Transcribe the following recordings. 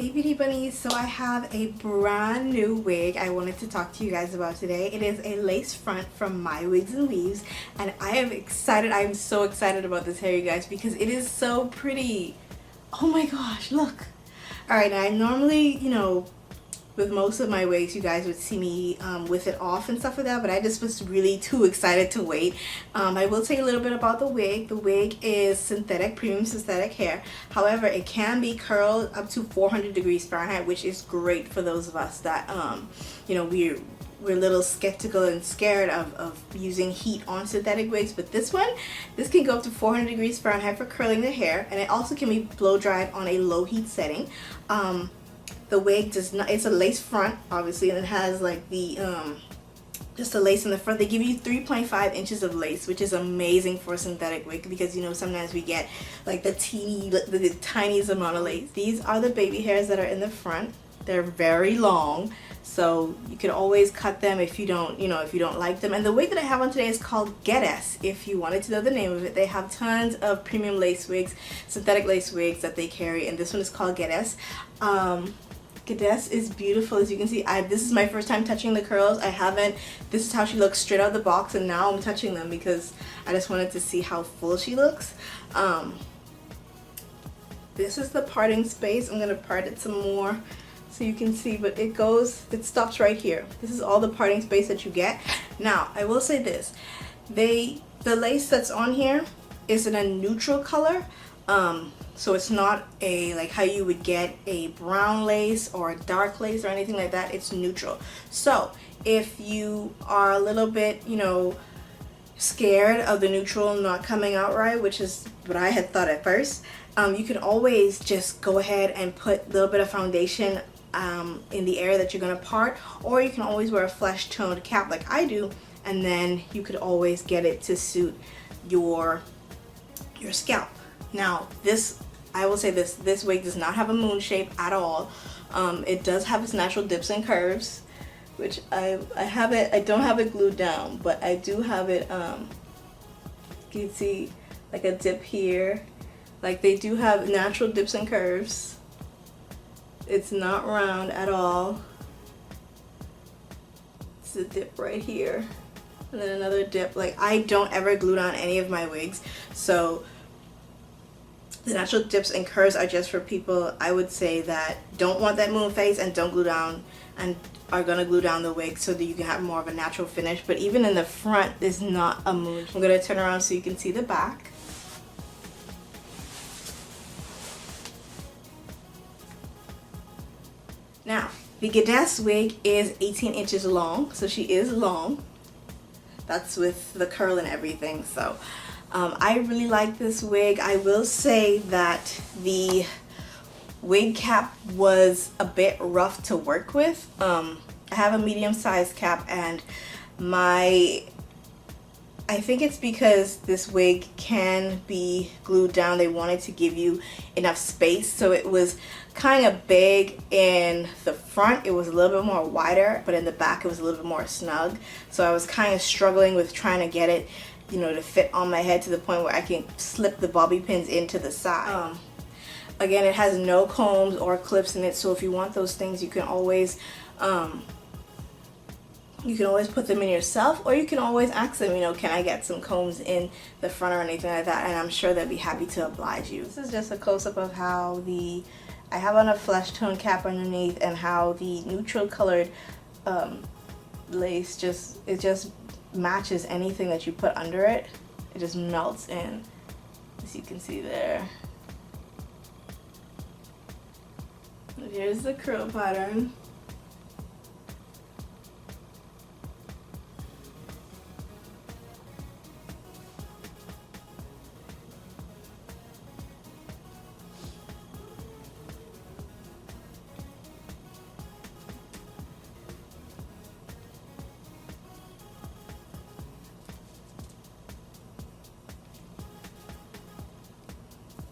Hey beauty bunnies, so I have a brand new wig I wanted to talk to you guys about today. It is a lace front from MyWigsAndWeaves, and I am excited. I'm so excited about this hair, you guys, because it is so pretty. Oh my gosh, look. Alright, now I normally, with most of my wigs, you guys would see me with it off and stuff like that, but I just was really too excited to wait. I will tell you a little bit about the wig. The wig is synthetic, premium synthetic hair. However, it can be curled up to 400 degrees Fahrenheit, which is great for those of us that, we're a little skeptical and scared of using heat on synthetic wigs. But this can go up to 400 degrees Fahrenheit for curling the hair, and it also can be blow dried on a low heat setting. The wig does not, it's a lace front obviously, and it has like the just a lace in the front. They give you 3.5 inches of lace, which is amazing for a synthetic wig, because sometimes we get like the tiniest amount of lace. These are the baby hairs that are in the front. They're very long, so you can always cut them if you don't like them. And the wig that I have on today is called Geddes. If you wanted to know the name of it, they have tons of premium lace wigs, synthetic lace wigs that they carry, and this one is called Geddes. Geddes is beautiful, as you can see. This is my first time touching the curls. This is how she looks straight out of the box, and now I'm touching them because I just wanted to see how full she looks. This is the parting space. I'm going to part it some more so you can see, but it stops right here. This is all the parting space that you get. Now, I will say this. The lace that's on here is in a neutral color. So it's not like how you would get a brown lace or a dark lace or anything like that. It's neutral. So if you are a little bit, scared of the neutral not coming out right, which is what I had thought at first, you can always just go ahead and put a little bit of foundation in the area that you're going to part, or you can always wear a flesh toned cap like I do, and then you could always get it to suit your scalp. Now, I will say this wig does not have a moon shape at all. It does have its natural dips and curves, which I don't have it glued down, but I do have it, you can see like a dip here. Like, they do have natural dips and curves. It's not round at all. It's a dip right here, and then another dip. Like, I don't ever glue down any of my wigs, so the natural dips and curves are just for people, I would say, that don't want that moon face and don't glue down and are going to glue down the wig so that you can have more of a natural finish. But even in the front, there's not a moon. I'm going to turn around so you can see the back. Now, the Geddes wig is 18 inches long, so she is long. That's with the curl and everything, so I really like this wig. I will say that the wig cap was a bit rough to work with. I have a medium-sized cap, and I think it's because this wig can be glued down. They wanted to give you enough space, so it was kind of big in the front. It was a little bit more wider, but in the back it was a little bit more snug. So I was kind of struggling with trying to get it, to fit on my head to the point where I can slip the bobby pins into the side. Again, it has no combs or clips in it, so if you want those things, you can always put them in yourself, or you can always ask them, can I get some combs in the front or anything like that, and I'm sure they'll be happy to oblige you. This is just a close-up of how I have on a flesh tone cap underneath, and how the neutral colored lace just matches anything that you put under it. It just melts in, as you can see there. And here's the curl pattern.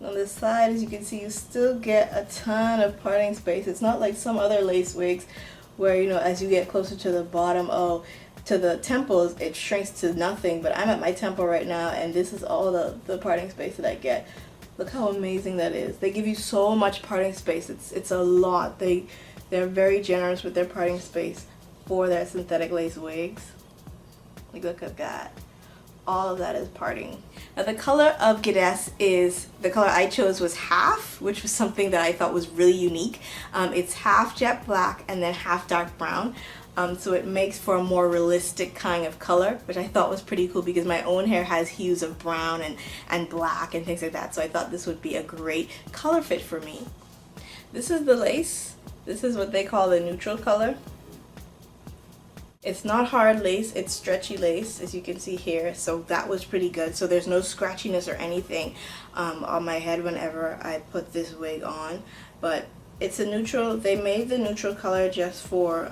On this side, as you can see, you still get a ton of parting space. It's not like some other lace wigs where, as you get closer to the bottom, to the temples, it shrinks to nothing. But I'm at my temple right now, and this is all the parting space that I get. Look how amazing that is. They give you so much parting space. It's a lot. They're very generous with their parting space for their synthetic lace wigs. Like, look at that. All of that is parting. Now the color of Geddes is, the color I chose was half, which was something that I thought was really unique. It's half jet black and then half dark brown. So it makes for a more realistic kind of color, which I thought was pretty cool because my own hair has hues of brown and black and things like that. So I thought this would be a great color fit for me. This is the lace. This is what they call the neutral color. It's not hard lace, it's stretchy lace, as you can see here, so that was pretty good. So there's no scratchiness or anything on my head whenever I put this wig on. But it's a neutral, they made the neutral color just for,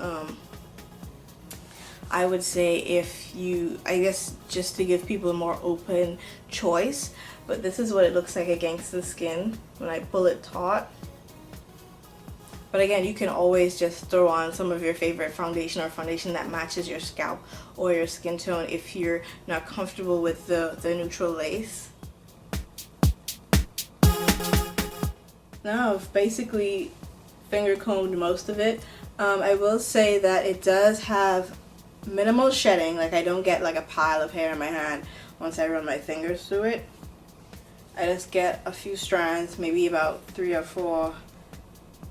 I would say, if you, I guess just to give people a more open choice. But this is what it looks like against the skin when I pull it taut. But again, you can always just throw on some of your favorite foundation or foundation that matches your scalp or your skin tone if you're not comfortable with the neutral lace. Now I've basically finger combed most of it. I will say that it does have minimal shedding, like I don't get like a pile of hair in my hand once I run my fingers through it. I just get a few strands, maybe about 3 or 4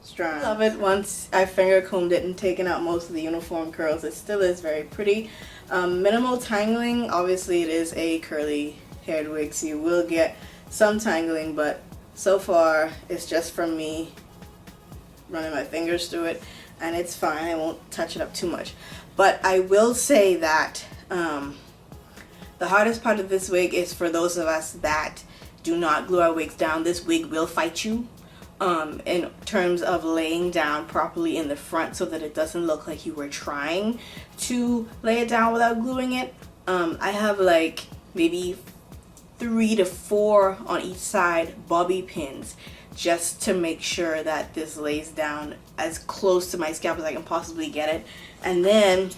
strands. I love it once I finger combed it and taken out most of the uniform curls. It still is very pretty. Minimal tangling. Obviously it is a curly haired wig, so you will get some tangling, but so far it's just from me running my fingers through it and it's fine. I won't touch it up too much. But I will say that the hardest part of this wig is for those of us that do not glue our wigs down. This wig will fight you. In terms of laying down properly in the front so that it doesn't look like you were trying to lay it down without gluing it. I have like maybe 3 to 4 on each side bobby pins just to make sure that this lays down as close to my scalp as I can possibly get it. And then,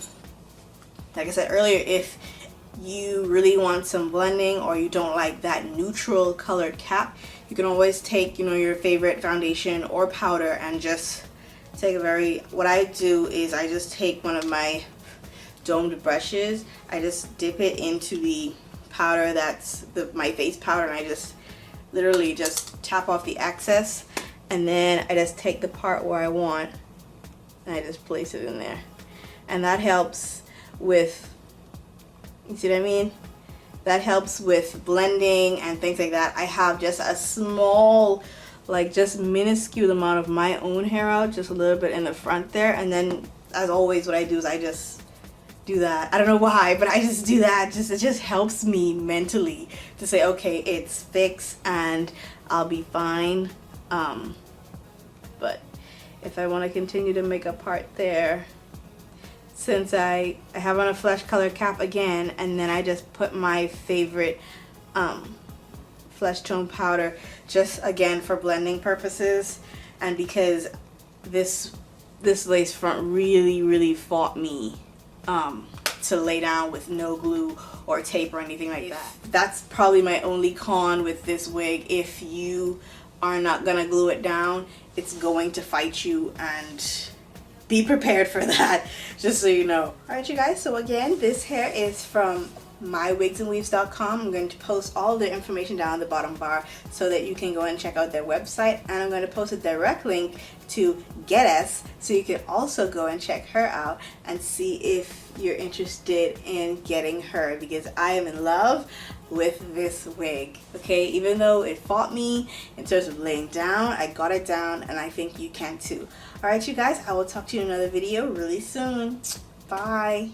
like I said earlier, if you really want some blending or you don't like that neutral colored cap, you can always take, you know, your favorite foundation or powder and just take a very, what I do is I just take one of my domed brushes, I just dip it into the powder that's my face powder, and I just literally just tap off the excess, and then I just take the part where I want and I just place it in there. And that helps with, you see what I mean? That helps with blending and things like that. I have just a small, like just minuscule amount of my own hair out, just a little bit in the front there. And then as always, what I do is I just do that. I don't know why, but I just do that. It just helps me mentally to say, okay, it's fixed and I'll be fine. But if I want to continue to make a part there, since I have on a flesh color cap again, and then I just put my favorite flesh tone powder just again for blending purposes, and because this lace front really fought me to lay down with no glue or tape or anything like that. That's probably my only con with this wig. If you are not gonna glue it down, it's going to fight you, and be prepared for that, just so you know. Alright you guys, so again, this hair is from MyWigsAndWeaves.com. I'm going to post all the information down in the bottom bar so that you can go and check out their website, and I'm going to post a direct link to Geddes so you can also go and check her out and see if you're interested in getting her, because I am in love with this wig. Okay, even though it fought me in terms of laying down, I got it down, and I think you can too. Alright you guys, I will talk to you in another video really soon. Bye.